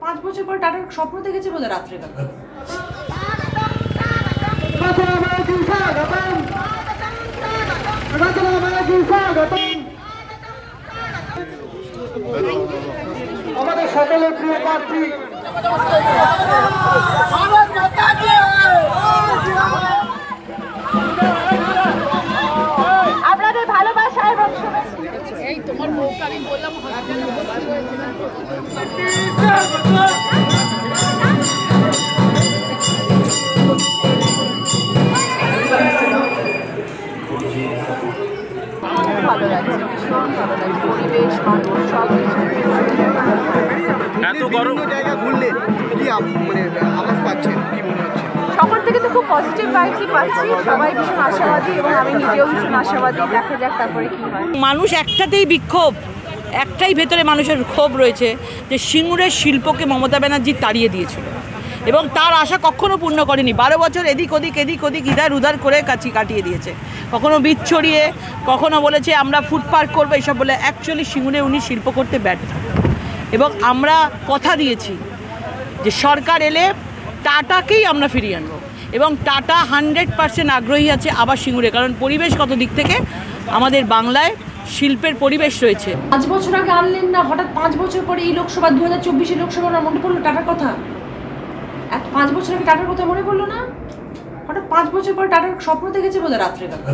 5 বছর পর টাটার স্বপ্ন দেখেছে বোধহয় রাত্রেবেলা। আমাদের সকলের প্রিয় প্রার্থী আপনাদের ভালোবাসা এবং এই তোমার বউকে আমি বললাম হসপিটালে ভর্তি হয়েছে না। ভালো লাগছে, ভীষণ ভালো লাগছে, পরিবেশ, মানুষ সব কিছু। এত গরম জায়গা ঘুরলে কি মানে আওয়াজ পাচ্ছেন, কি মনে হচ্ছে? সকল থেকে তো খুব পজিটিভ ভাইবসই পাচ্ছি, সবাই ভীষণ আশাবাদী এবং আমি নিজেও ভীষণ আশাবাদী। দেখা যাক তারপরে কি হয়। মানুষ একটাতেই বিক্ষোভ, একটাই ভেতরে মানুষের ক্ষোভ রয়েছে যে সিঙ্গুরের শিল্পকে মমতা ব্যানার্জি তাড়িয়ে দিয়েছিল এবং তার আশা কখনো পূর্ণ করেনি। 12 বছর এদিক ওদিক ইধার উধার করে কাটিয়ে দিয়েছে। কখনো বীজ ছড়িয়ে, কখনো বলেছে আমরা ফুড পার্ক করবো, এইসব বলে। অ্যাকচুয়ালি সিঙ্গুরে উনি শিল্প করতে ব্যর্থ এবং আমরা কথা দিয়েছি যে সরকার এলে টাটাকেই আমরা ফিরিয়ে আনবো এবং টাটা 100% আগ্রহী আছে আবার সিঙ্গুরে, কারণ পরিবেশগত দিক থেকে আমাদের বাংলায় শিল্পের পরিবেশ রয়েছে। 5 বছর আগে আনলেন না, হঠাৎ 5 বছর পরে এই লোকসভা 2024 লোকসভা মনে পড়লো টাটার কথা। 5 বছর আগে টাটার কথা মনে পড়লো না? হঠাৎ 5 বছর পরে টাটার স্বপ্ন দেখেছে বোধহয় রাত্রেবেলা।